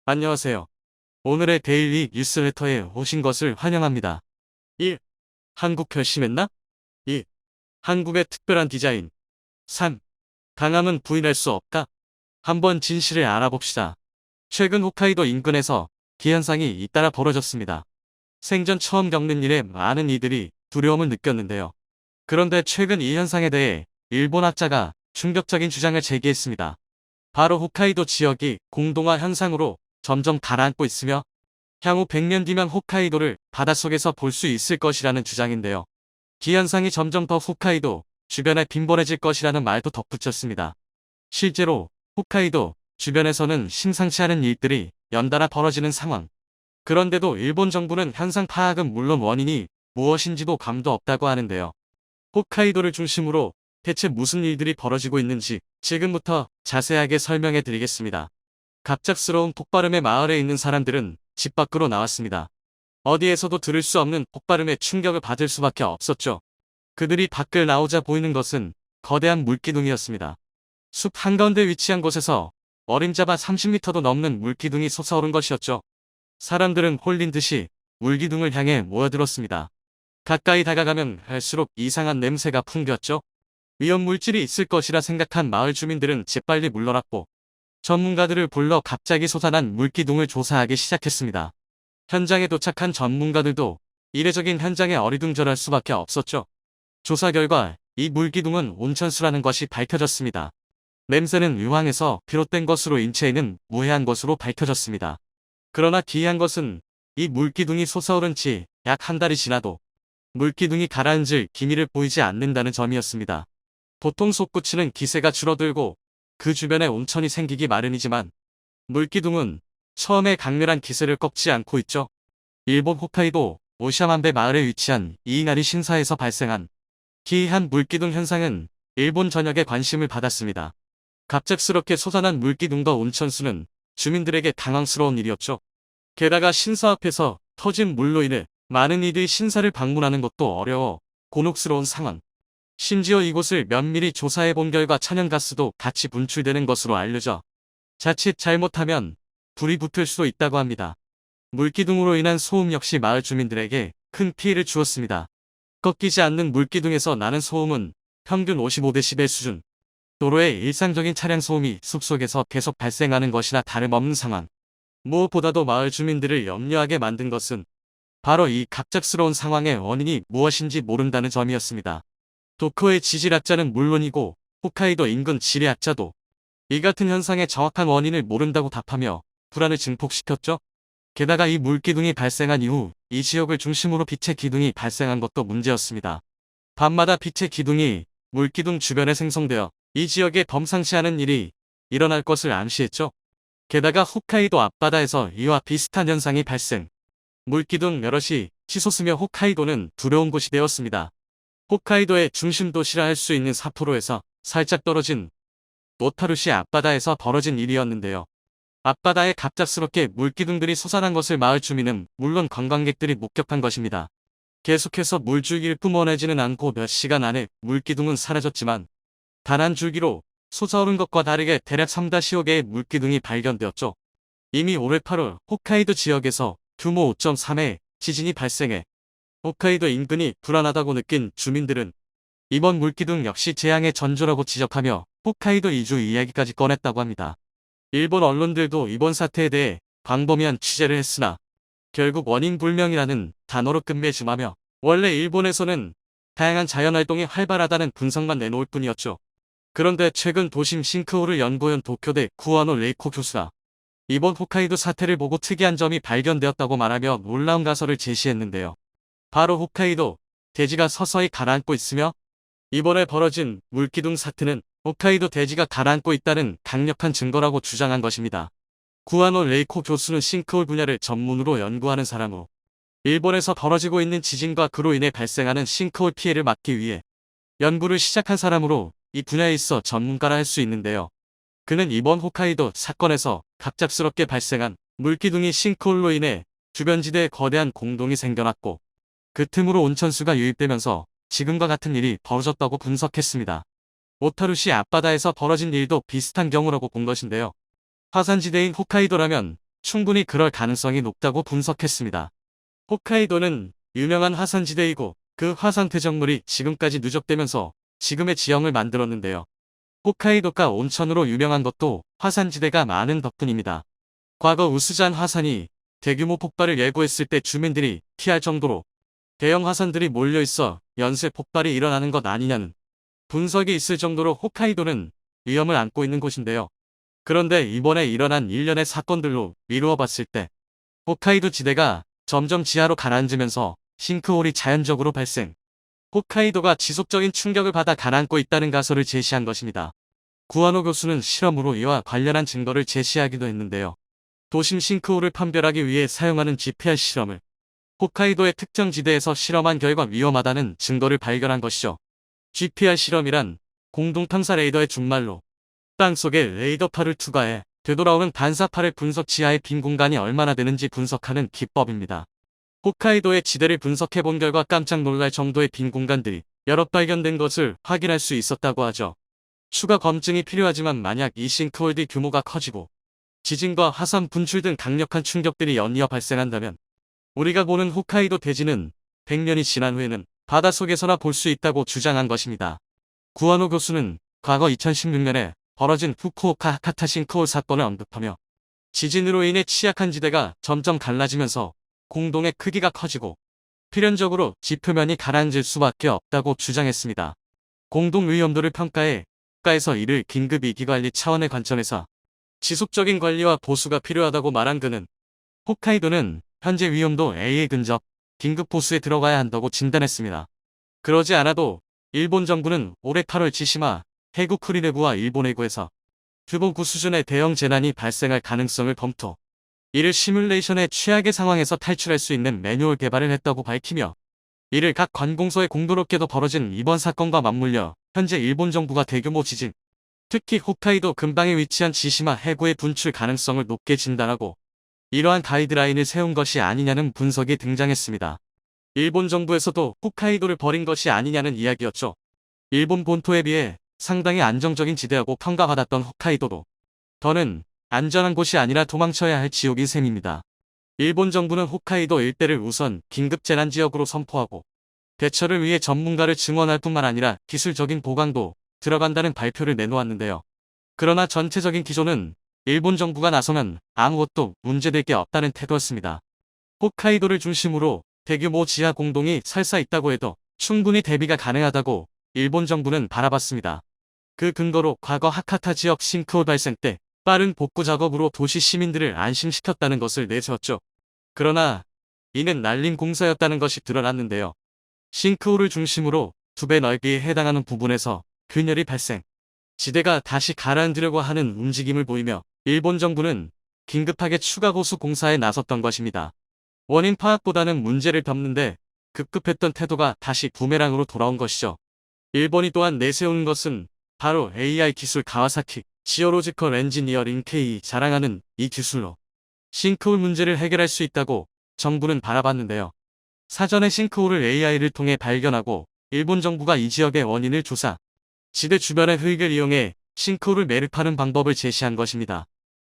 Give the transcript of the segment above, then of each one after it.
안녕하세요. 오늘의 데일리 뉴스레터에 오신 것을 환영합니다. 1. 한국 결심했나? 2. 한국의 특별한 디자인. 3. 강함은 부인할 수 없다. 한번 진실을 알아봅시다. 최근 홋카이도 인근에서 기현상이 잇따라 벌어졌습니다. 생전 처음 겪는 일에 많은 이들이 두려움을 느꼈는데요. 그런데 최근 이 현상에 대해 일본 학자가 충격적인 주장을 제기했습니다. 바로 홋카이도 지역이 공동화 현상으로 점점 가라앉고 있으며 향후 100년 뒤면 홋카이도를 바닷속에서 볼 수 있을 것이라는 주장인데요. 기현상이 점점 더 홋카이도 주변에 빈번해질 것이라는 말도 덧붙였습니다. 실제로 홋카이도 주변에서는 심상치 않은 일들이 연달아 벌어지는 상황. 그런데도 일본 정부는 현상 파악은 물론 원인이 무엇인지도 감도 없다고 하는데요. 홋카이도를 중심으로 대체 무슨 일들이 벌어지고 있는지 지금부터 자세하게 설명해 드리겠습니다. 갑작스러운 폭발음의 마을에 있는 사람들은 집 밖으로 나왔습니다. 어디에서도 들을 수 없는 폭발음에 충격을 받을 수밖에 없었죠. 그들이 밖을 나오자 보이는 것은 거대한 물기둥이었습니다. 숲 한가운데 위치한 곳에서 어림잡아 30m도 넘는 물기둥이 솟아오른 것이었죠. 사람들은 홀린 듯이 물기둥을 향해 모여들었습니다. 가까이 다가가면 갈수록 이상한 냄새가 풍겼죠. 위험 물질이 있을 것이라 생각한 마을 주민들은 재빨리 물러났고 전문가들을 불러 갑자기 솟아난 물기둥을 조사하기 시작했습니다. 현장에 도착한 전문가들도 이례적인 현장에 어리둥절할 수밖에 없었죠. 조사 결과 이 물기둥은 온천수라는 것이 밝혀졌습니다. 냄새는 유황에서 비롯된 것으로 인체에는 무해한 것으로 밝혀졌습니다. 그러나 기이한 것은 이 물기둥이 솟아오른 지 약 한 달이 지나도 물기둥이 가라앉을 기미를 보이지 않는다는 점이었습니다. 보통 솟구치는 기세가 줄어들고 그 주변에 온천이 생기기 마련이지만 물기둥은 처음에 강렬한 기세를 꺾지 않고 있죠. 일본 홋카이도 오샤만베 마을에 위치한 이이나리 신사에서 발생한 기이한 물기둥 현상은 일본 전역에 관심을 받았습니다. 갑작스럽게 솟아난 물기둥과 온천수는 주민들에게 당황스러운 일이었죠. 게다가 신사 앞에서 터진 물로 인해 많은 이들이 신사를 방문하는 것도 어려워 곤혹스러운 상황. 심지어 이곳을 면밀히 조사해 본 결과 천연가스도 같이 분출되는 것으로 알려져 자칫 잘못하면 불이 붙을 수도 있다고 합니다. 물기둥으로 인한 소음 역시 마을 주민들에게 큰 피해를 주었습니다. 꺾이지 않는 물기둥에서 나는 소음은 평균 55데시벨 수준. 도로의 일상적인 차량 소음이 숲속에서 계속 발생하는 것이나 다름없는 상황. 무엇보다도 마을 주민들을 염려하게 만든 것은 바로 이 갑작스러운 상황의 원인이 무엇인지 모른다는 점이었습니다. 도쿄의 지질학자는 물론이고 홋카이도 인근 지리학자도 이 같은 현상의 정확한 원인을 모른다고 답하며 불안을 증폭시켰죠. 게다가 이 물기둥이 발생한 이후 이 지역을 중심으로 빛의 기둥이 발생한 것도 문제였습니다. 밤마다 빛의 기둥이 물기둥 주변에 생성되어 이 지역에 범상치 않은 일이 일어날 것을 암시했죠. 게다가 홋카이도 앞바다에서 이와 비슷한 현상이 발생. 물기둥 여럿이 치솟으며 홋카이도는 두려운 곳이 되었습니다. 홋카이도의 중심 도시라 할 수 있는 삿포로에서 살짝 떨어진 노타루시 앞바다에서 벌어진 일이었는데요. 앞바다에 갑작스럽게 물기둥들이 솟아난 것을 마을 주민은 물론 관광객들이 목격한 것입니다. 계속해서 물줄기를 뿜어내지는 않고 몇 시간 안에 물기둥은 사라졌지만 단 한 줄기로 솟아오른 것과 다르게 대략 3-5개의 물기둥이 발견되었죠. 이미 올해 8월 홋카이도 지역에서 규모 5.3의 지진이 발생해 홋카이도 인근이 불안하다고 느낀 주민들은 이번 물기둥 역시 재앙의 전조라고 지적하며 홋카이도 이주 이야기까지 꺼냈다고 합니다. 일본 언론들도 이번 사태에 대해 광범위한 취재를 했으나 결국 원인 불명이라는 단어로 끝맺음하며 원래 일본에서는 다양한 자연활동이 활발하다는 분석만 내놓을 뿐이었죠. 그런데 최근 도심 싱크홀을 연구한 도쿄대 구아노 레이코 교수가 이번 홋카이도 사태를 보고 특이한 점이 발견되었다고 말하며 놀라운 가설을 제시했는데요. 바로 홋카이도 대지가 서서히 가라앉고 있으며 이번에 벌어진 물기둥 사태는 홋카이도 대지가 가라앉고 있다는 강력한 증거라고 주장한 것입니다. 구아노 레이코 교수는 싱크홀 분야를 전문으로 연구하는 사람으로 일본에서 벌어지고 있는 지진과 그로 인해 발생하는 싱크홀 피해를 막기 위해 연구를 시작한 사람으로 이 분야에 있어 전문가라 할 수 있는데요. 그는 이번 홋카이도 사건에서 갑작스럽게 발생한 물기둥이 싱크홀로 인해 주변 지대에 거대한 공동이 생겨났고 그 틈으로 온천수가 유입되면서 지금과 같은 일이 벌어졌다고 분석했습니다. 오타루시 앞바다에서 벌어진 일도 비슷한 경우라고 본 것인데요. 화산지대인 홋카이도라면 충분히 그럴 가능성이 높다고 분석했습니다. 홋카이도는 유명한 화산지대이고 그 화산 퇴적물이 지금까지 누적되면서 지금의 지형을 만들었는데요. 홋카이도가 온천으로 유명한 것도 화산지대가 많은 덕분입니다. 과거 우스잔 화산이 대규모 폭발을 예고했을 때 주민들이 피할 정도로 대형 화산들이 몰려있어 연쇄 폭발이 일어나는 것 아니냐는 분석이 있을 정도로 홋카이도는 위험을 안고 있는 곳인데요. 그런데 이번에 일어난 일련의 사건들로 미루어 봤을 때 홋카이도 지대가 점점 지하로 가라앉으면서 싱크홀이 자연적으로 발생, 홋카이도가 지속적인 충격을 받아 가라앉고 있다는 가설을 제시한 것입니다. 구아노 교수는 실험으로 이와 관련한 증거를 제시하기도 했는데요. 도심 싱크홀을 판별하기 위해 사용하는 GPR 실험을 홋카이도의 특정 지대에서 실험한 결과 위험하다는 증거를 발견한 것이죠. GPR 실험이란 공동탐사 레이더의 준말로 땅속에 레이더파를 투과해 되돌아오는 반사파를 분석 지하의 빈 공간이 얼마나 되는지 분석하는 기법입니다. 홋카이도의 지대를 분석해본 결과 깜짝 놀랄 정도의 빈 공간들이 여럿 발견된 것을 확인할 수 있었다고 하죠. 추가 검증이 필요하지만 만약 이 싱크홀의 규모가 커지고 지진과 화산 분출 등 강력한 충격들이 연이어 발생한다면 우리가 보는 홋카이도 대지는 100년이 지난 후에는 바닷속에서나 볼 수 있다고 주장한 것입니다. 구아노 교수는 과거 2016년에 벌어진 후쿠오카 하카타 싱크홀 사건을 언급하며 지진으로 인해 취약한 지대가 점점 갈라지면서 공동의 크기가 커지고 필연적으로 지표면이 가라앉을 수밖에 없다고 주장했습니다. 공동 위험도를 평가해 국가에서 이를 긴급 위기관리 차원의 관점에서 지속적인 관리와 보수가 필요하다고 말한 그는 홋카이도는 현재 위험도 A에 근접 긴급 보수에 들어가야 한다고 진단했습니다. 그러지 않아도 일본 정부는 올해 8월 지시마 해구 쿠리레구와 일본 해구에서 규모9 수준의 대형 재난이 발생할 가능성을 검토, 이를 시뮬레이션의 최악의 상황에서 탈출할 수 있는 매뉴얼 개발을 했다고 밝히며 이를 각 관공서에 공교롭게도 벌어진 이번 사건과 맞물려 현재 일본 정부가 대규모 지진, 특히 홋카이도 근방에 위치한 지시마 해구의 분출 가능성을 높게 진단하고 이러한 가이드라인을 세운 것이 아니냐는 분석이 등장했습니다. 일본 정부에서도 홋카이도를 버린 것이 아니냐는 이야기였죠. 일본 본토에 비해 상당히 안정적인 지대하고 평가받았던 홋카이도도 더는 안전한 곳이 아니라 도망쳐야 할 지옥인 셈입니다. 일본 정부는 홋카이도 일대를 우선 긴급재난지역으로 선포하고 대처를 위해 전문가를 증원할 뿐만 아니라 기술적인 보강도 들어간다는 발표를 내놓았는데요. 그러나 전체적인 기조는 일본 정부가 나서면 아무것도 문제될 게 없다는 태도였습니다. 홋카이도를 중심으로 대규모 지하 공동이 설사 있다고 해도 충분히 대비가 가능하다고 일본 정부는 바라봤습니다. 그 근거로 과거 하카타 지역 싱크홀 발생 때 빠른 복구 작업으로 도시 시민들을 안심시켰다는 것을 내세웠죠. 그러나 이는 날림 공사였다는 것이 드러났는데요. 싱크홀을 중심으로 2배 넓이에 해당하는 부분에서 균열이 발생, 지대가 다시 가라앉으려고 하는 움직임을 보이며 일본 정부는 긴급하게 추가 보수 공사에 나섰던 것입니다. 원인 파악보다는 문제를 덮는데 급급했던 태도가 다시 부메랑으로 돌아온 것이죠. 일본이 또한 내세운 것은 바로 AI 기술 가와사키 지오로지컬 엔지니어링 K이 자랑하는 이 기술로 싱크홀 문제를 해결할 수 있다고 정부는 바라봤는데요. 사전에 싱크홀을 AI를 통해 발견하고 일본 정부가 이 지역의 원인을 조사, 지대 주변의 흙을 이용해 싱크홀을 매립하는 방법을 제시한 것입니다.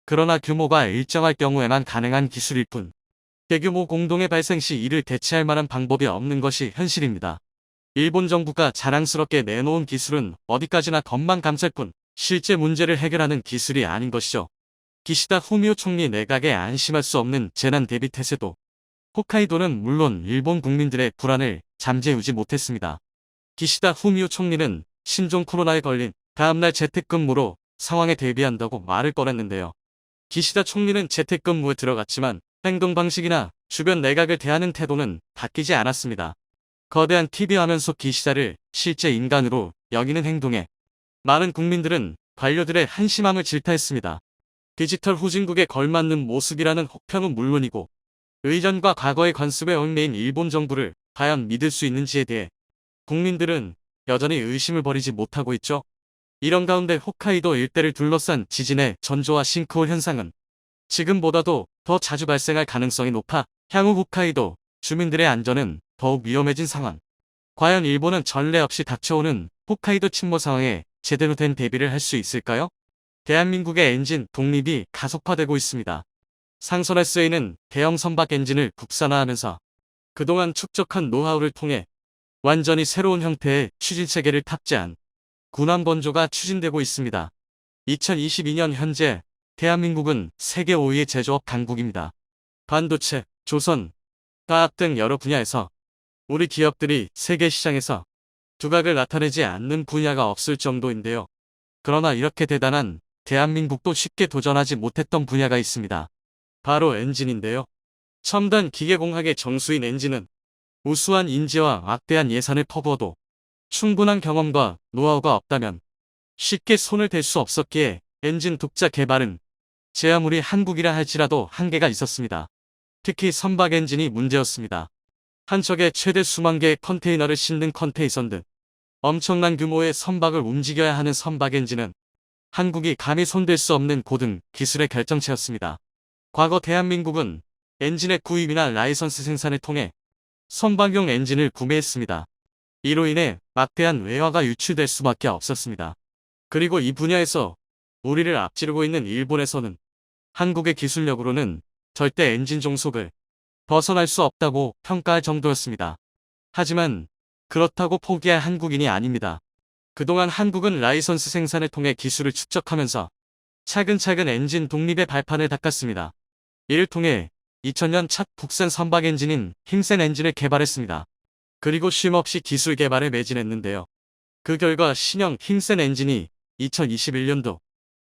그러나 규모가 일정할 경우에만 가능한 기술일 뿐 대규모 공동의 발생 시 이를 대체할 만한 방법이 없는 것이 현실입니다. 일본 정부가 자랑스럽게 내놓은 기술은 어디까지나 겉만 감쌀 뿐 실제 문제를 해결하는 기술이 아닌 것이죠. 기시다 후미오 총리 내각에 안심할 수 없는 재난 대비 태세도 홋카이도는 물론 일본 국민들의 불안을 잠재우지 못했습니다. 기시다 후미오 총리는 신종 코로나에 걸린 다음날 재택근무로 상황에 대비한다고 말을 꺼냈는데요. 기시다 총리는 재택근무에 들어갔지만 행동 방식이나 주변 내각을 대하는 태도는 바뀌지 않았습니다. 거대한 TV 화면 속 기시다를 실제 인간으로 여기는 행동에 많은 국민들은 관료들의 한심함을 질타했습니다. 디지털 후진국에 걸맞는 모습이라는 혹평은 물론이고 의전과 과거의 관습에 얽매인 일본 정부를 과연 믿을 수 있는지에 대해 국민들은 여전히 의심을 버리지 못하고 있죠. 이런 가운데 홋카이도 일대를 둘러싼 지진의 전조와 싱크홀 현상은 지금보다도 더 자주 발생할 가능성이 높아 향후 홋카이도 주민들의 안전은 더욱 위험해진 상황. 과연 일본은 전례 없이 닥쳐오는 홋카이도 침몰 상황에 제대로 된 대비를 할 수 있을까요? 대한민국의 엔진 독립이 가속화되고 있습니다. 상선에 쓰이는 대형 선박 엔진을 국산화하면서 그동안 축적한 노하우를 통해 완전히 새로운 형태의 추진체계를 탑재한 군함 건조가 추진되고 있습니다. 2022년 현재 대한민국은 세계 5위의 제조업 강국입니다. 반도체, 조선, 화학 등 여러 분야에서 우리 기업들이 세계 시장에서 두각을 나타내지 않는 분야가 없을 정도인데요. 그러나 이렇게 대단한 대한민국도 쉽게 도전하지 못했던 분야가 있습니다. 바로 엔진인데요. 첨단 기계공학의 정수인 엔진은 우수한 인재와 막대한 예산을 퍼부어도 충분한 경험과 노하우가 없다면 쉽게 손을 댈 수 없었기에 엔진 독자 개발은 제 아무리 한국이라 할지라도 한계가 있었습니다. 특히 선박 엔진이 문제였습니다. 한 척에 최대 수만 개의 컨테이너를 싣는 컨테이선 등 엄청난 규모의 선박을 움직여야 하는 선박 엔진은 한국이 감히 손댈 수 없는 고등 기술의 결정체였습니다. 과거 대한민국은 엔진의 구입이나 라이선스 생산을 통해 선박용 엔진을 구매했습니다. 이로 인해 막대한 외화가 유출될 수밖에 없었습니다. 그리고 이 분야에서 우리를 앞지르고 있는 일본에서는 한국의 기술력으로는 절대 엔진 종속을 벗어날 수 없다고 평가할 정도였습니다. 하지만 그렇다고 포기할 한국인이 아닙니다. 그동안 한국은 라이선스 생산을 통해 기술을 축적하면서 차근차근 엔진 독립의 발판을 닦았습니다. 이를 통해 2000년 첫 국산 선박 엔진인 힘센 엔진을 개발했습니다. 그리고 쉼없이 기술 개발에 매진했는데요. 그 결과 신형 힘센 엔진이 2021년도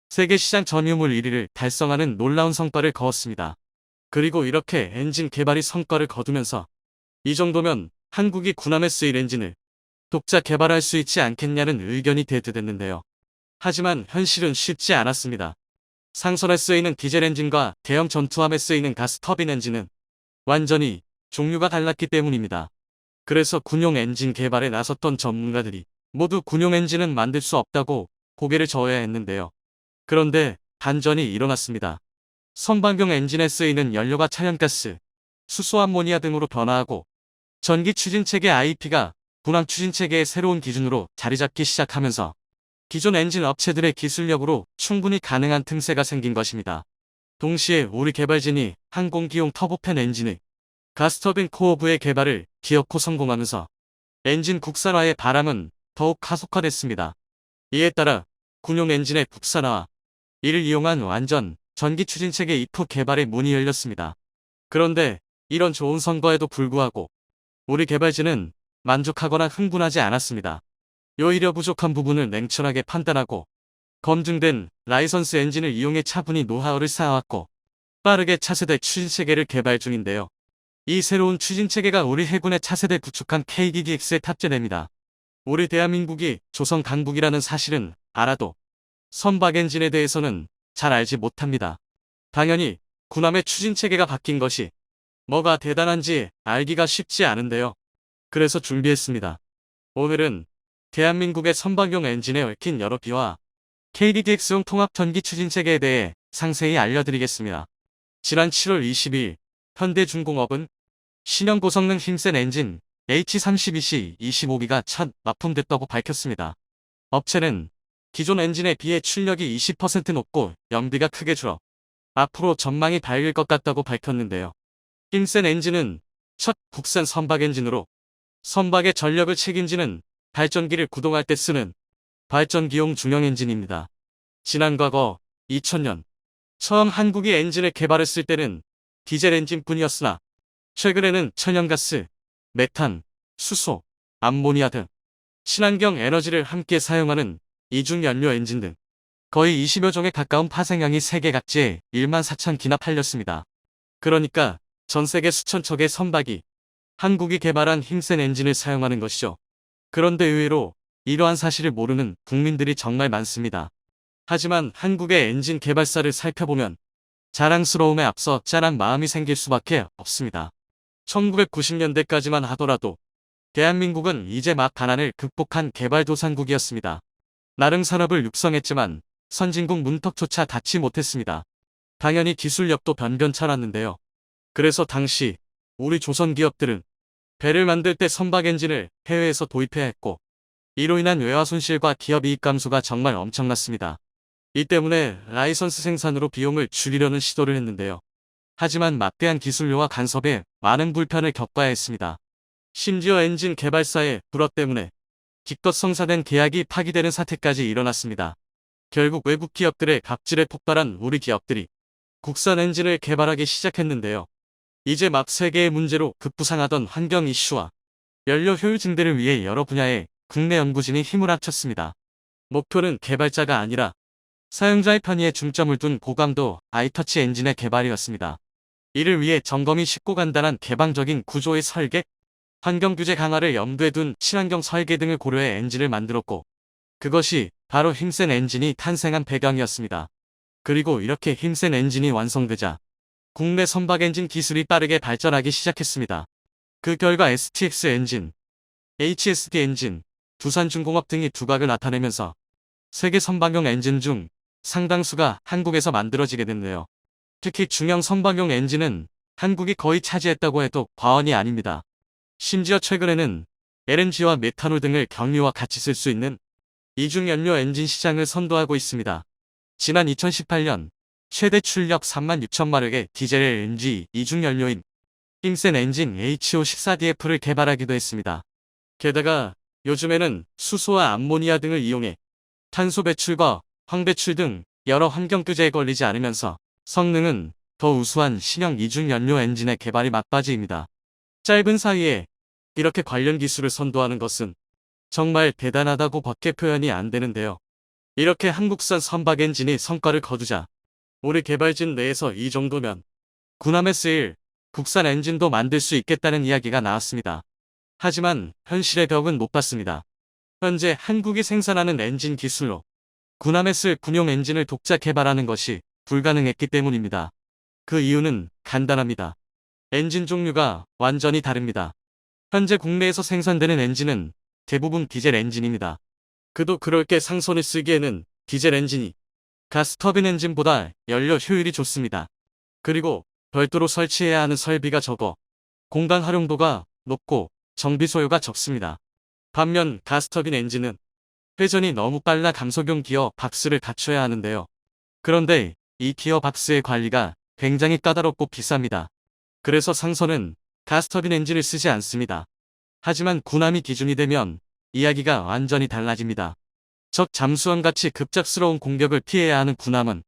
세계 시장 점유율 1위를 달성하는 놀라운 성과를 거뒀습니다. 그리고 이렇게 엔진 개발이 성과를 거두면서 이 정도면 한국이 군함에 쓰일 엔진을 독자 개발할 수 있지 않겠냐는 의견이 대두됐는데요. 하지만 현실은 쉽지 않았습니다. 상선에 쓰이는 디젤 엔진과 대형 전투함에 쓰이는 가스 터빈 엔진은 완전히 종류가 달랐기 때문입니다. 그래서 군용 엔진 개발에 나섰던 전문가들이 모두 군용 엔진은 만들 수 없다고 고개를 저어야 했는데요. 그런데 반전이 일어났습니다. 선박용 엔진에 쓰이는 연료가 천연가스, 수소 암모니아 등으로 변화하고 전기 추진체계 IP가 군함 추진체계의 새로운 기준으로 자리잡기 시작하면서 기존 엔진 업체들의 기술력으로 충분히 가능한 틈새가 생긴 것입니다. 동시에 우리 개발진이 항공기용 터보팬 엔진의 가스터빈 코어부의 개발을 기어코 성공하면서 엔진 국산화의 바람은 더욱 가속화됐습니다. 이에 따라 군용 엔진의 국산화와 이를 이용한 완전 전기 추진체계 IF 개발의 문이 열렸습니다. 그런데 이런 좋은 성과에도 불구하고 우리 개발진은 만족하거나 흥분하지 않았습니다. 오히려 부족한 부분을 냉철하게 판단하고 검증된 라이선스 엔진을 이용해 차분히 노하우를 쌓아왔고 빠르게 차세대 추진체계를 개발 중인데요. 이 새로운 추진체계가 우리 해군의 차세대 구축한 KDDX에 탑재됩니다. 우리 대한민국이 조선 강국이라는 사실은 알아도 선박 엔진에 대해서는 잘 알지 못합니다. 당연히 군함의 추진체계가 바뀐 것이 뭐가 대단한지 알기가 쉽지 않은데요. 그래서 준비했습니다. 오늘은 대한민국의 선박용 엔진에 얽힌 여러 비와 KDDX용 통합 전기 추진체계에 대해 상세히 알려드리겠습니다. 지난 7월 20일 현대중공업은 신형 고성능 힘센 엔진 H32C25B가 첫 납품됐다고 밝혔습니다. 업체는 기존 엔진에 비해 출력이 20% 높고 연비가 크게 줄어 앞으로 전망이 밝을 것 같다고 밝혔는데요. 힘센 엔진은 첫 국산 선박 엔진으로 선박의 전력을 책임지는 발전기를 구동할 때 쓰는 발전기용 중형 엔진입니다. 지난 과거 2000년 처음 한국이 엔진을 개발했을 때는 디젤 엔진뿐이었으나 최근에는 천연가스, 메탄, 수소, 암모니아 등 친환경 에너지를 함께 사용하는 이중연료 엔진 등 거의 20여 종에 가까운 파생형이 세계 각지에 14,000기나 팔렸습니다. 그러니까 전 세계 수천 척의 선박이 한국이 개발한 힘센 엔진을 사용하는 것이죠. 그런데 의외로 이러한 사실을 모르는 국민들이 정말 많습니다. 하지만 한국의 엔진 개발사를 살펴보면 자랑스러움에 앞서 짠한 마음이 생길 수밖에 없습니다. 1990년대까지만 하더라도 대한민국은 이제 막 가난을 극복한 개발도상국이었습니다. 나름 산업을 육성했지만 선진국 문턱조차 닿지 못했습니다. 당연히 기술력도 변변찮았는데요. 그래서 당시 우리 조선 기업들은 배를 만들 때 선박 엔진을 해외에서 도입해야 했고 이로 인한 외화 손실과 기업 이익 감소가 정말 엄청났습니다. 이 때문에 라이선스 생산으로 비용을 줄이려는 시도를 했는데요. 하지만 막대한 기술료와 간섭에 많은 불편을 겪어야 했습니다. 심지어 엔진 개발사의 불화 때문에 기껏 성사된 계약이 파기되는 사태까지 일어났습니다. 결국 외국 기업들의 갑질에 폭발한 우리 기업들이 국산 엔진을 개발하기 시작했는데요. 이제 막 세계의 문제로 급부상하던 환경 이슈와 연료 효율 증대를 위해 여러 분야의 국내 연구진이 힘을 합쳤습니다. 목표는 개발자가 아니라 사용자의 편의에 중점을 둔 고감도 아이터치 엔진의 개발이었습니다. 이를 위해 점검이 쉽고 간단한 개방적인 구조의 설계, 환경 규제 강화를 염두에 둔 친환경 설계 등을 고려해 엔진을 만들었고, 그것이 바로 힘센 엔진이 탄생한 배경이었습니다. 그리고 이렇게 힘센 엔진이 완성되자 국내 선박 엔진 기술이 빠르게 발전하기 시작했습니다. 그 결과 STX 엔진, HSD 엔진, 두산중공업 등이 두각을 나타내면서 세계 선박용 엔진 중 상당수가 한국에서 만들어지게 됐네요. 특히 중형 선박용 엔진은 한국이 거의 차지했다고 해도 과언이 아닙니다. 심지어 최근에는 LNG와 메탄올 등을 경유와 같이 쓸 수 있는 이중연료 엔진 시장을 선도하고 있습니다. 지난 2018년 최대 출력 36,000마력의 디젤 LNG 이중연료인 힘센 엔진 HO14DF를 개발하기도 했습니다. 게다가 요즘에는 수소와 암모니아 등을 이용해 탄소 배출과 황배출 등 여러 환경 규제에 걸리지 않으면서 성능은 더 우수한 신형 이중연료 엔진의 개발이 막바지입니다. 짧은 사이에 이렇게 관련 기술을 선도하는 것은 정말 대단하다고 밖에 표현이 안 되는데요. 이렇게 한국산 선박 엔진이 성과를 거두자 우리 개발진 내에서 이 정도면 군함에 쓰일 국산 엔진도 만들 수 있겠다는 이야기가 나왔습니다. 하지만 현실의 벽은 높았습니다. 현재 한국이 생산하는 엔진 기술로 군함에 쓸 군용 엔진을 독자 개발하는 것이 불가능했기 때문입니다. 그 이유는 간단합니다. 엔진 종류가 완전히 다릅니다. 현재 국내에서 생산되는 엔진은 대부분 디젤 엔진입니다. 그도 그럴 게 상손을 쓰기에는 디젤 엔진이 가스터빈 엔진보다 연료 효율이 좋습니다. 그리고 별도로 설치해야 하는 설비가 적어 공간 활용도가 높고 정비 소요가 적습니다. 반면 가스터빈 엔진은 회전이 너무 빨라 감속용 기어 박스를 갖춰야 하는데요. 그런데 이 기어 박스의 관리가 굉장히 까다롭고 비쌉니다. 그래서 상선은 가스터빈 엔진을 쓰지 않습니다. 하지만 군함이 기준이 되면 이야기가 완전히 달라집니다. 적 잠수함같이 급작스러운 공격을 피해야 하는 군함은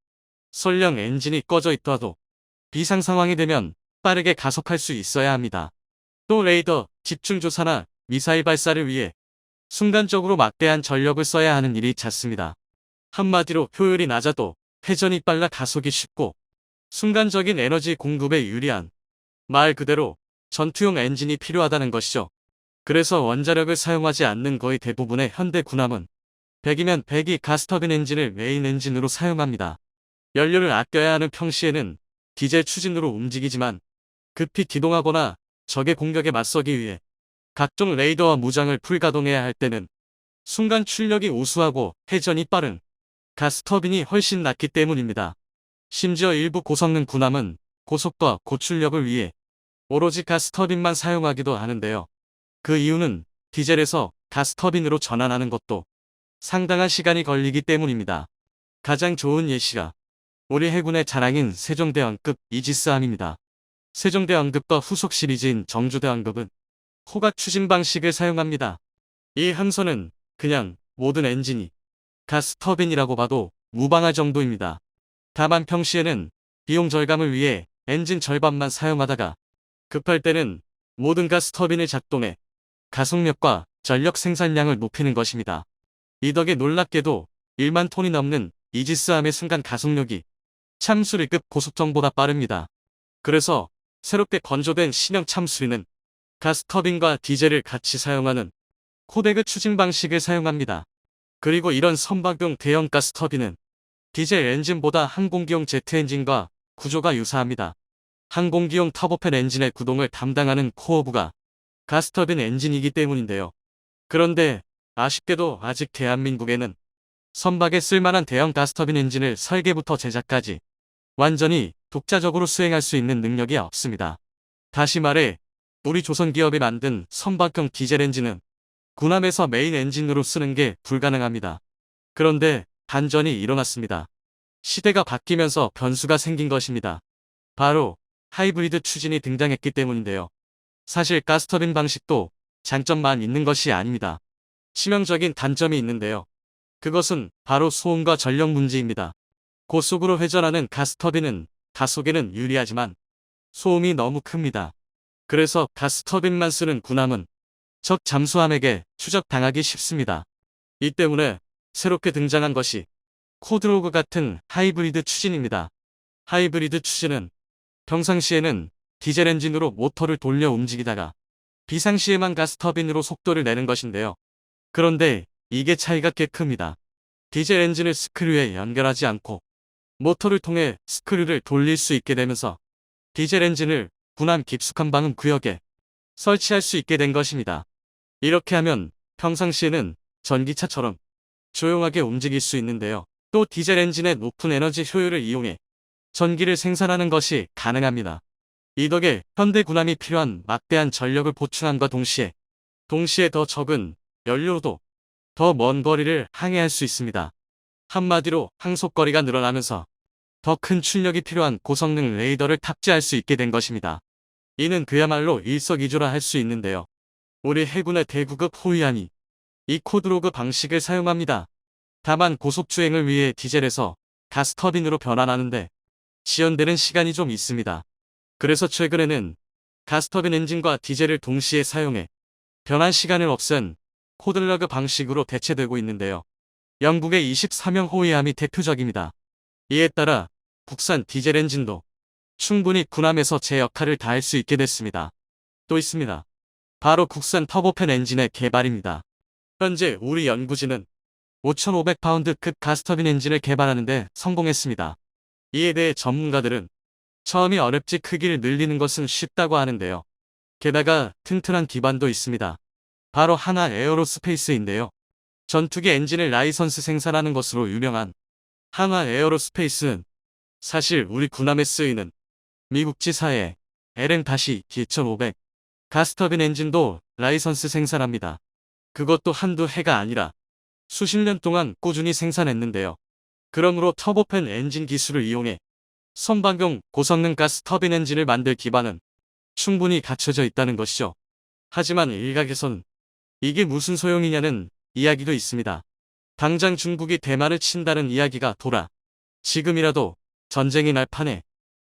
설령 엔진이 꺼져 있더라도 비상 상황이 되면 빠르게 가속할 수 있어야 합니다. 또 레이더, 집중조사나 미사일 발사를 위해 순간적으로 막대한 전력을 써야 하는 일이 잦습니다. 한마디로 효율이 낮아도 회전이 빨라 가속이 쉽고 순간적인 에너지 공급에 유리한, 말 그대로 전투용 엔진이 필요하다는 것이죠. 그래서 원자력을 사용하지 않는 거의 대부분의 현대 군함은 100이면 100이 가스터빈 엔진을 메인 엔진으로 사용합니다. 연료를 아껴야 하는 평시에는 디젤 추진으로 움직이지만 급히 기동하거나 적의 공격에 맞서기 위해 각종 레이더와 무장을 풀가동해야 할 때는 순간 출력이 우수하고 회전이 빠른 가스터빈이 훨씬 낫기 때문입니다. 심지어 일부 고성능 군함은 고속과 고출력을 위해 오로지 가스터빈만 사용하기도 하는데요. 그 이유는 디젤에서 가스터빈으로 전환하는 것도 상당한 시간이 걸리기 때문입니다. 가장 좋은 예시가 우리 해군의 자랑인 세종대왕급 이지스함입니다. 세종대왕급과 후속 시리즈인 정주대왕급은 호각 추진 방식을 사용합니다. 이 함선은 그냥 모든 엔진이 가스터빈이라고 봐도 무방할 정도입니다. 다만 평시에는 비용 절감을 위해 엔진 절반만 사용하다가 급할 때는 모든 가스터빈을 작동해 가속력과 전력 생산량을 높이는 것입니다. 이 덕에 놀랍게도 1만 톤이 넘는 이지스함의 순간 가속력이 참수리급 고속정보다 빠릅니다. 그래서 새롭게 건조된 신형 참수리는 가스터빈과 디젤을 같이 사용하는 코데그 추진 방식을 사용합니다. 그리고 이런 선박용 대형 가스터빈은 디젤 엔진보다 항공기용 제트 엔진과 구조가 유사합니다. 항공기용 터보팬 엔진의 구동을 담당하는 코어부가 가스터빈 엔진이기 때문인데요. 그런데 아쉽게도 아직 대한민국에는 선박에 쓸만한 대형 가스터빈 엔진을 설계부터 제작까지 완전히 독자적으로 수행할 수 있는 능력이 없습니다. 다시 말해 우리 조선기업이 만든 선박형 디젤 엔진은 군함에서 메인 엔진으로 쓰는 게 불가능합니다. 그런데 반전이 일어났습니다. 시대가 바뀌면서 변수가 생긴 것입니다. 바로 하이브리드 추진이 등장했기 때문인데요. 사실 가스터빈 방식도 장점만 있는 것이 아닙니다. 치명적인 단점이 있는데요. 그것은 바로 소음과 전력 문제입니다. 고속으로 회전하는 가스터빈은 가속에는 유리하지만 소음이 너무 큽니다. 그래서 가스터빈만 쓰는 군함은 적 잠수함에게 추적당하기 쉽습니다. 이 때문에 새롭게 등장한 것이 코드로그 같은 하이브리드 추진입니다. 하이브리드 추진은 평상시에는 디젤 엔진으로 모터를 돌려 움직이다가 비상시에만 가스터빈으로 속도를 내는 것인데요. 그런데 이게 차이가 꽤 큽니다. 디젤 엔진을 스크류에 연결하지 않고 모터를 통해 스크류를 돌릴 수 있게 되면서 디젤 엔진을 군함 깊숙한 방음 구역에 설치할 수 있게 된 것입니다. 이렇게 하면 평상시에는 전기차처럼 조용하게 움직일 수 있는데요. 또 디젤 엔진의 높은 에너지 효율을 이용해 전기를 생산하는 것이 가능합니다. 이 덕에 현대 군함이 필요한 막대한 전력을 보충함과 동시에 더 적은 연료로도 더 먼 거리를 항해할 수 있습니다. 한마디로 항속거리가 늘어나면서 더 큰 출력이 필요한 고성능 레이더를 탑재할 수 있게 된 것입니다. 이는 그야말로 일석이조라 할 수 있는데요. 우리 해군의 대구급 호위함이 이 코드로그 방식을 사용합니다. 다만 고속주행을 위해 디젤에서 가스터빈으로 변환하는데 지연되는 시간이 좀 있습니다. 그래서 최근에는 가스터빈 엔진과 디젤을 동시에 사용해 변환 시간을 없앤 코드러그 방식으로 대체되고 있는데요. 영국의 24명 호위함이 대표적입니다. 이에 따라 국산 디젤 엔진도 충분히 군함에서 제 역할을 다할 수 있게 됐습니다. 또 있습니다. 바로 국산 터보팬 엔진의 개발입니다. 현재 우리 연구진은 5,500파운드급 가스터빈 엔진을 개발하는 데 성공했습니다. 이에 대해 전문가들은 처음이 어렵지 크기를 늘리는 것은 쉽다고 하는데요. 게다가 튼튼한 기반도 있습니다. 바로 하나 에어로스페이스인데요. 전투기 엔진을 라이선스 생산하는 것으로 유명한 한화 에어로스페이스는 사실 우리 군함에 쓰이는 미국지사의 LM-2500 가스터빈 엔진도 라이선스 생산합니다. 그것도 한두 해가 아니라 수십 년 동안 꾸준히 생산했는데요. 그러므로 터보팬 엔진 기술을 이용해 선박용 고성능 가스터빈 엔진을 만들 기반은 충분히 갖춰져 있다는 것이죠. 하지만 일각에선 이게 무슨 소용이냐는 이야기도 있습니다. 당장 중국이 대만을 친다는 이야기가 돌아 지금이라도 전쟁이 날 판에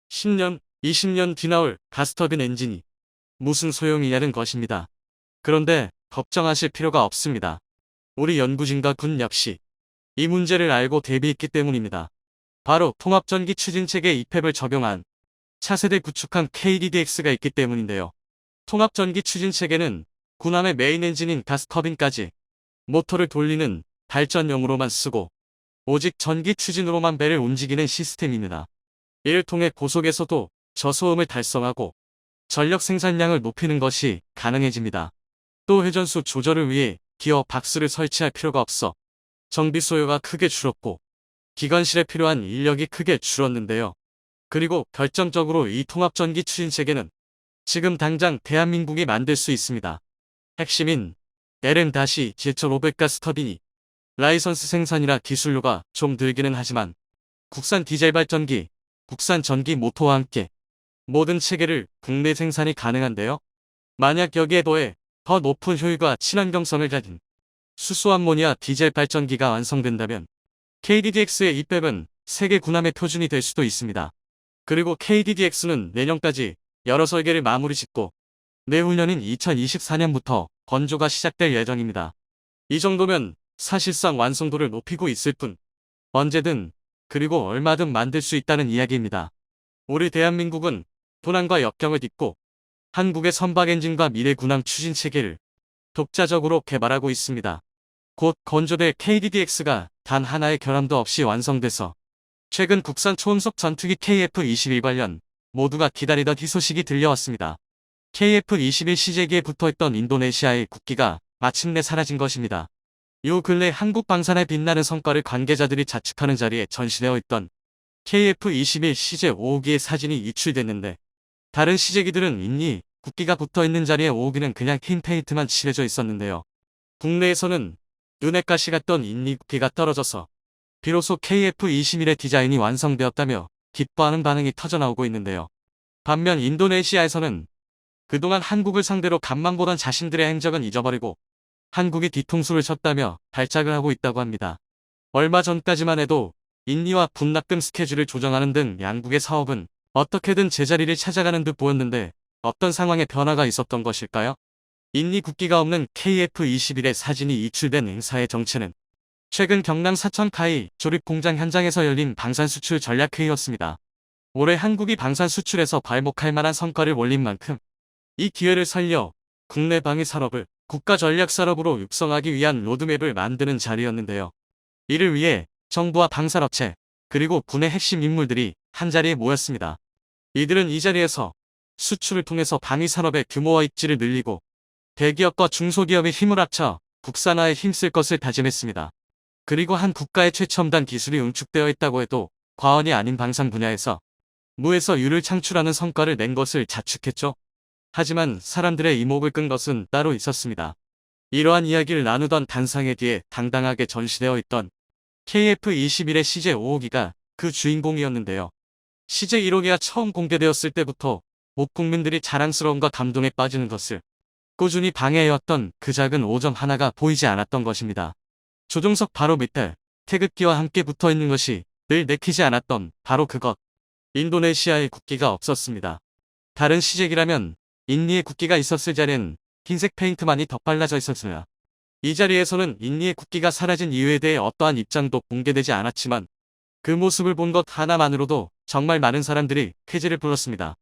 10년, 20년 뒤 나올 가스터빈 엔진이 무슨 소용이냐는 것입니다. 그런데 걱정하실 필요가 없습니다. 우리 연구진과 군 역시 이 문제를 알고 대비했기 때문입니다. 바로 통합전기 추진체계 EPEB을 적용한 차세대 구축함 KDDX가 있기 때문인데요. 통합전기 추진체계는 군함의 메인 엔진인 가스터빈까지 모터를 돌리는 발전용으로만 쓰고 오직 전기 추진으로만 배를 움직이는 시스템입니다. 이를 통해 고속에서도 저소음을 달성하고 전력 생산량을 높이는 것이 가능해집니다. 또 회전수 조절을 위해 기어 박스를 설치할 필요가 없어 정비 소요가 크게 줄었고 기관실에 필요한 인력이 크게 줄었는데요. 그리고 결정적으로 이 통합전기 추진체계는 지금 당장 대한민국이 만들 수 있습니다. 핵심인 LM-7500 가스터빈이 라이선스 생산이라 기술료가 좀 들기는 하지만 국산 디젤 발전기, 국산 전기 모터와 함께 모든 체계를 국내 생산이 가능한데요. 만약 여기에 더해 더 높은 효율과 친환경성을 가진 수소암모니아 디젤 발전기가 완성된다면 KDDX의 EPEB은 세계 군함의 표준이 될 수도 있습니다. 그리고 KDDX는 내년까지 여러 설계를 마무리 짓고 내후년인 2024년부터 건조가 시작될 예정입니다. 이 정도면 사실상 완성도를 높이고 있을 뿐 언제든 그리고 얼마든 만들 수 있다는 이야기입니다. 우리 대한민국은 도난과 역경을 딛고 한국의 선박 엔진과 미래 군함 추진 체계를 독자적으로 개발하고 있습니다. 곧 건조될 KDDX가 단 하나의 결함도 없이 완성돼서 최근 국산 초음속 전투기 KF-21 관련 모두가 기다리던 희소식이 들려왔습니다. KF-21 시제기에 붙어있던 인도네시아의 국기가 마침내 사라진 것입니다. 요 근래 한국 방산의 빛나는 성과를 관계자들이 자축하는 자리에 전시되어 있던 KF-21 시제 5호기의 사진이 유출됐는데 다른 시제기들은 있니 국기가 붙어있는 자리에 5호기는 그냥 흰 페인트만 칠해져 있었는데요. 국내에서는 눈에 가시 같던 인니 국기가 떨어져서 비로소 KF-21의 디자인이 완성되었다며 기뻐하는 반응이 터져나오고 있는데요. 반면 인도네시아에서는 그동안 한국을 상대로 간만 보던 자신들의 행적은 잊어버리고 한국이 뒤통수를 쳤다며 발작을 하고 있다고 합니다. 얼마 전까지만 해도 인니와 분납금 스케줄을 조정하는 등 양국의 사업은 어떻게든 제자리를 찾아가는 듯 보였는데 어떤 상황의 변화가 있었던 것일까요? 인니 국기가 없는 KF-21의 사진이 이출된 행사의 정체는 최근 경남 사천 카이 조립공장 현장에서 열린 방산수출 전략회의였습니다. 올해 한국이 방산 수출에서 발목할 만한 성과를 올린 만큼 이 기회를 살려 국내 방위 산업을 국가 전략 산업으로 육성하기 위한 로드맵을 만드는 자리였는데요. 이를 위해 정부와 방산업체 그리고 군의 핵심 인물들이 한자리에 모였습니다. 이들은 이 자리에서 수출을 통해서 방위 산업의 규모와 입지를 늘리고 대기업과 중소기업의 힘을 합쳐 국산화에 힘쓸 것을 다짐했습니다. 그리고 한 국가의 최첨단 기술이 응축되어 있다고 해도 과언이 아닌 방산 분야에서 무에서 유를 창출하는 성과를 낸 것을 자축했죠. 하지만 사람들의 이목을 끈 것은 따로 있었습니다. 이러한 이야기를 나누던 단상의 뒤에 당당하게 전시되어 있던 KF-21의 CJ-5호기가 그 주인공이었는데요. CJ-1호기가 처음 공개되었을 때부터 목 국민들이 자랑스러움과 감동에 빠지는 것을 꾸준히 방해해왔던 그 작은 오점 하나가 보이지 않았던 것입니다. 조종석 바로 밑에 태극기와 함께 붙어있는 것이 늘 내키지 않았던 바로 그것. 인도네시아의 국기가 없었습니다. 다른 시제기라면 인니의 국기가 있었을 자리엔 흰색 페인트만이 덧발라져 있었으나 이 자리에서는 인니의 국기가 사라진 이유에 대해 어떠한 입장도 공개되지 않았지만 그 모습을 본 것 하나만으로도 정말 많은 사람들이 쾌재를 불렀습니다.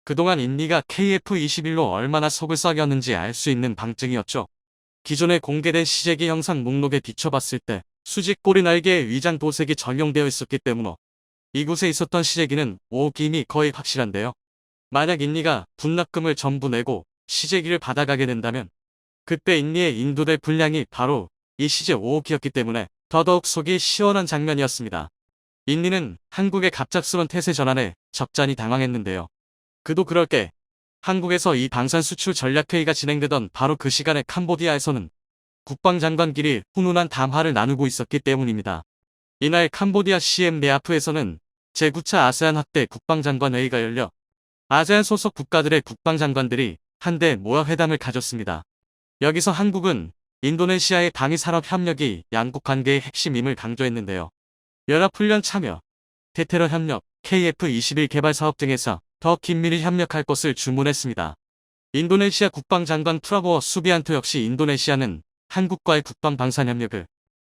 그동안 인니가 KF-21로 얼마나 속을 썩였는지 알 수 있는 방증이었죠. 기존에 공개된 시제기 영상 목록에 비춰봤을 때 수직 꼬리 날개에 위장 도색이 적용되어 있었기 때문에 이곳에 있었던 시제기는 5호기임이 거의 확실한데요. 만약 인니가 분납금을 전부 내고 시제기를 받아가게 된다면 그때 인니에 인도될 분량이 바로 이 시제 5호기였기 때문에 더더욱 속이 시원한 장면이었습니다. 인니는 한국의 갑작스런 태세 전환에 적잖이 당황했는데요. 그도 그럴 게 한국에서 이 방산 수출 전략회의가 진행되던 바로 그 시간에 캄보디아에서는 국방장관끼리 훈훈한 담화를 나누고 있었기 때문입니다. 이날 캄보디아 시엠 레아프에서는 제9차 아세안 확대 국방장관 회의가 열려 아세안 소속 국가들의 국방장관들이 한데 모여 회담을 가졌습니다. 여기서 한국은 인도네시아의 방위산업 협력이 양국 관계의 핵심임을 강조했는데요. 연합훈련 참여, 대테러 협력, KF-21 개발 사업 등에서 더 긴밀히 협력할 것을 주문했습니다. 인도네시아 국방장관 프라보어 수비안토 역시 인도네시아는 한국과의 국방 방산 협력을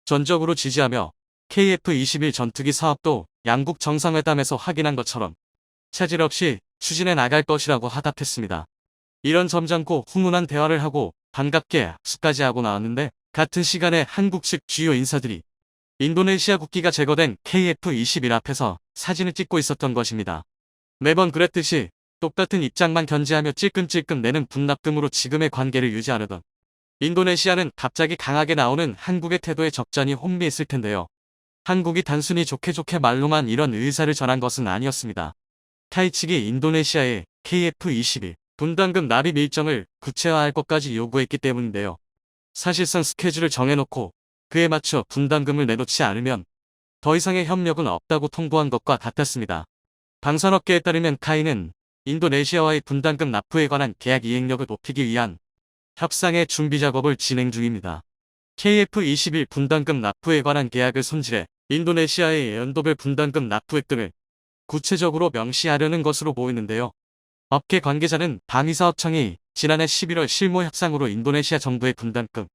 전적으로 지지하며 KF-21 전투기 사업도 양국 정상회담에서 확인한 것처럼 차질 없이 추진해 나갈 것이라고 화답했습니다. 이런 점잖고 훈훈한 대화를 하고 반갑게 악수까지 하고 나왔는데 같은 시간에 한국 측 주요 인사들이 인도네시아 국기가 제거된 KF-21 앞에서 사진을 찍고 있었던 것입니다. 매번 그랬듯이 똑같은 입장만 견지하며 찔끔찔끔 내는 분납금으로 지금의 관계를 유지하려던 인도네시아는 갑자기 강하게 나오는 한국의 태도에 적잖이 혼미했을 텐데요. 한국이 단순히 좋게 말로만 이런 의사를 전한 것은 아니었습니다. 타이 측이 인도네시아의 KF-21 분담금 납입 일정을 구체화할 것까지 요구했기 때문인데요. 사실상 스케줄을 정해놓고 그에 맞춰 분담금을 내놓지 않으면 더 이상의 협력은 없다고 통보한 것과 같았습니다. 방산업계에 따르면 카이는 인도네시아와의 분담금 납부에 관한 계약 이행력을 높이기 위한 협상의 준비 작업을 진행 중입니다. KF-21 분담금 납부에 관한 계약을 손질해 인도네시아의 연도별 분담금 납부액 등을 구체적으로 명시하려는 것으로 보이는데요. 업계 관계자는 방위사업청이 지난해 11월 실무 협상으로 인도네시아 정부의 분담금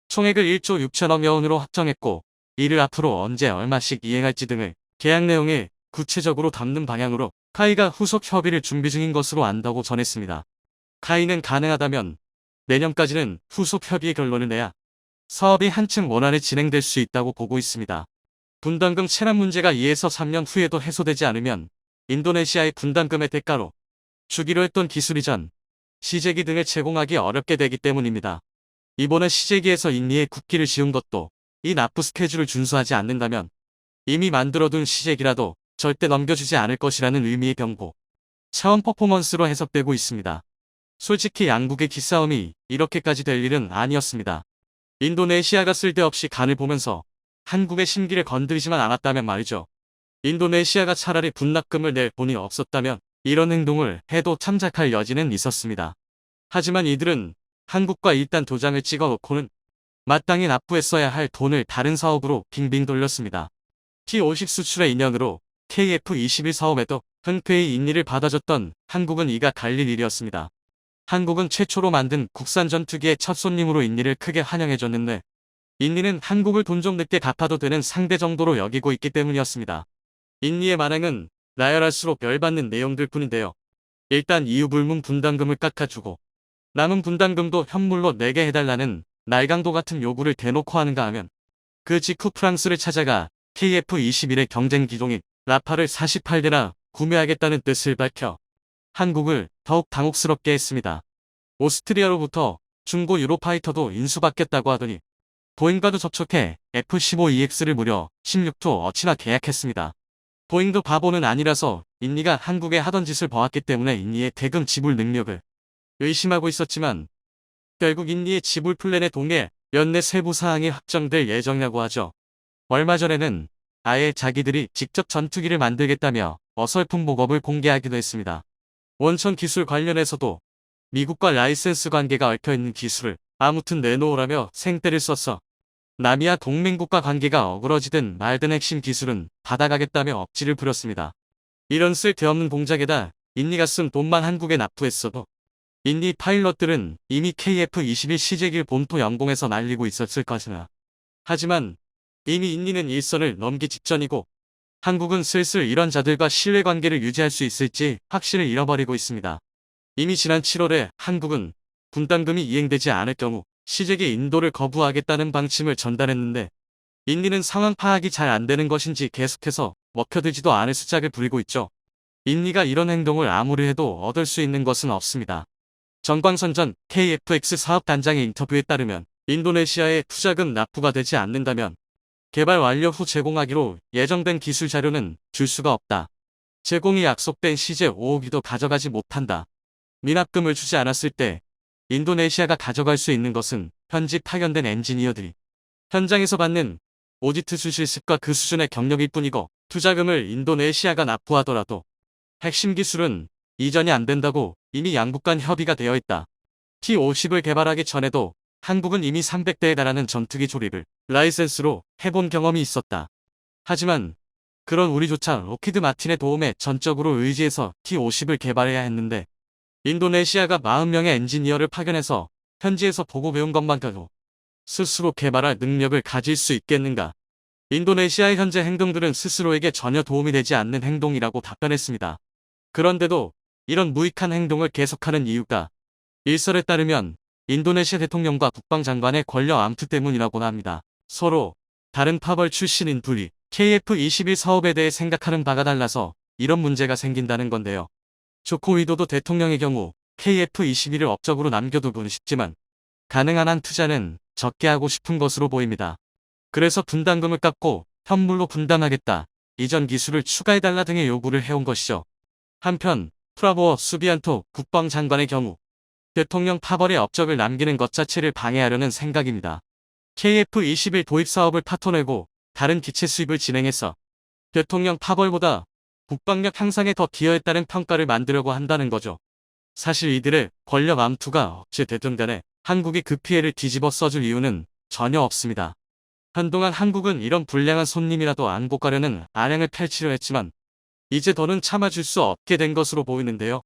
총액을 1조 6천억여 원으로 확정했고 이를 앞으로 언제 얼마씩 이행할지 등을 계약 내용에 구체적으로 담는 방향으로 카이가 후속 협의를 준비 중인 것으로 안다고 전했습니다. 카이는 가능하다면 내년까지는 후속 협의의 결론을 내야 사업이 한층 원활히 진행될 수 있다고 보고 있습니다. 분담금 체납 문제가 2에서 3년 후에도 해소되지 않으면 인도네시아의 분담금의 대가로 주기로 했던 기술이전, 시제기 등을 제공하기 어렵게 되기 때문입니다. 이번에 시제기에서 인니의 국기를 지운 것도 이 납부 스케줄을 준수하지 않는다면 이미 만들어둔 시제기라도 절대 넘겨주지 않을 것이라는 의미의 경고 차원 퍼포먼스로 해석되고 있습니다. 솔직히 양국의 기싸움이 이렇게까지 될 일은 아니었습니다. 인도네시아가 쓸데없이 간을 보면서 한국의 심기를 건드리지만 않았다면 말이죠. 인도네시아가 차라리 분납금을 낼 돈이 없었다면 이런 행동을 해도 참작할 여지는 있었습니다. 하지만 이들은 한국과 일단 도장을 찍어 놓고는 마땅히 납부했어야 할 돈을 다른 사업으로 빙빙 돌렸습니다. T50 수출의 인연으로 KF-21 사업에도 흔쾌히 인리를 받아줬던 한국은 이가 갈릴 일이었습니다. 한국은 최초로 만든 국산 전투기의 첫 손님으로 인리를 크게 환영해줬는데 인리는 한국을 돈 좀 늦게 갚아도 되는 상대 정도로 여기고 있기 때문이었습니다. 인리의 만행은 나열할수록 열받는 내용들 뿐인데요. 일단 이유 불문 분담금을 깎아주고 남은 분담금도 현물로 내게 해달라는 날강도 같은 요구를 대놓고 하는가 하면 그 직후 프랑스를 찾아가 KF-21의 경쟁 기종인 라파를 48대나 구매하겠다는 뜻을 밝혀 한국을 더욱 당혹스럽게 했습니다. 오스트리아로부터 중고 유로파이터도 인수받겠다고 하더니 보잉과도 접촉해 F-15EX를 무려 16조 어치나 계약했습니다. 보잉도 바보는 아니라서 인리가 한국에 하던 짓을 봐왔기 때문에 인리의 대금 지불 능력을 의심하고 있었지만 결국 인리의 지불 플랜에 동해 연내 세부 사항이 확정될 예정이라고 하죠. 얼마 전에는 아예 자기들이 직접 전투기를 만들겠다며 어설픈 목업을 공개하기도 했습니다. 원천 기술 관련해서도 미국과 라이센스 관계가 얽혀있는 기술을 아무튼 내놓으라며 생떼를 썼어. 남이야 동맹국가 관계가 어그러지든 말든 핵심 기술은 받아가겠다며 억지를 부렸습니다. 이런 쓸데없는 공작에다 인리가 쓴 돈만 한국에 납부했어도 인리 파일럿들은 이미 KF-21 시제기를 본토 영공에서 날리고 있었을 것이나. 하지만 이미 인리는 일선을 넘기 직전이고 한국은 슬슬 이런 자들과 신뢰관계를 유지할 수 있을지 확신을 잃어버리고 있습니다. 이미 지난 7월에 한국은 분담금이 이행되지 않을 경우 시제기 인도를 거부하겠다는 방침을 전달했는데 인리는 상황 파악이 잘 안되는 것인지 계속해서 먹혀들지도 않을 수작을 부리고 있죠. 인리가 이런 행동을 아무리 해도 얻을 수 있는 것은 없습니다. 정광선 전 KF-X 사업단장의 인터뷰에 따르면 인도네시아에 투자금 납부가 되지 않는다면 개발 완료 후 제공하기로 예정된 기술 자료는 줄 수가 없다. 제공이 약속된 시제 5억이도 가져가지 못한다. 미납금을 주지 않았을 때 인도네시아가 가져갈 수 있는 것은 현지 파견된 엔지니어들이 현장에서 받는 오디트 수실습과 그 수준의 경력일 뿐이고 투자금을 인도네시아가 납부하더라도 핵심 기술은 이전이 안 된다고 이미 양국 간 협의가 되어 있다. T-50을 개발하기 전에도 한국은 이미 300대에 달하는 전투기 조립을 라이센스로 해본 경험이 있었다. 하지만 그런 우리조차 록히드 마틴의 도움에 전적으로 의지해서 T-50을 개발해야 했는데 인도네시아가 40명의 엔지니어를 파견해서 현지에서 보고 배운 것만 가지고 스스로 개발할 능력을 가질 수 있겠는가? 인도네시아의 현재 행동들은 스스로에게 전혀 도움이 되지 않는 행동이라고 답변했습니다. 그런데도 이런 무익한 행동을 계속하는 이유가 일설에 따르면 인도네시아 대통령과 국방장관의 권력 암투 때문이라고나 합니다. 서로 다른 파벌 출신인 둘이 KF-21 사업에 대해 생각하는 바가 달라서 이런 문제가 생긴다는 건데요. 조코 위도도 대통령의 경우 KF-21을 업적으로 남겨두고는 싶지만 가능한 한 투자는 적게 하고 싶은 것으로 보입니다. 그래서 분담금을 깎고 현물로 분담하겠다, 이전 기술을 추가해달라 등의 요구를 해온 것이죠. 한편 프라보어 수비안토 국방장관의 경우 대통령 파벌의 업적을 남기는 것 자체를 방해하려는 생각입니다. KF-21 도입 사업을 파토내고 다른 기체 수입을 진행해서 대통령 파벌보다 국방력 향상에 더 기여했다는 평가를 만들려고 한다는 거죠. 사실 이들의 권력 암투가 어찌 됐든 간에 한국이 그 피해를 뒤집어 써줄 이유는 전혀 없습니다. 한동안 한국은 이런 불량한 손님이라도 안고 가려는 아량을 펼치려 했지만 이제 더는 참아줄 수 없게 된 것으로 보이는데요.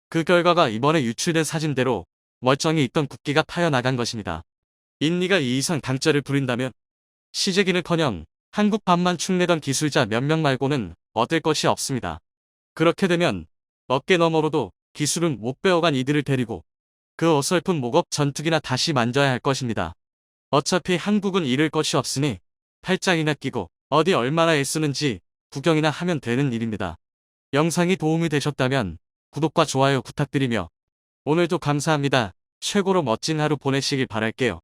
그 결과가 이번에 유출된 사진대로 멀쩡히 있던 국기가 파여나간 것입니다. 인리가 이 이상 당짜를 부린다면 시제기는커녕 한국 반만 축내던 기술자 몇 명 말고는 얻을 것이 없습니다. 그렇게 되면 어깨 너머로도 기술은 못 배워간 이들을 데리고 그 어설픈 목업 전투기나 다시 만져야 할 것입니다. 어차피 한국은 잃을 것이 없으니 팔짱이나 끼고 어디 얼마나 애쓰는지 구경이나 하면 되는 일입니다. 영상이 도움이 되셨다면 구독과 좋아요 부탁드리며 오늘도 감사합니다. 최고로 멋진 하루 보내시길 바랄게요.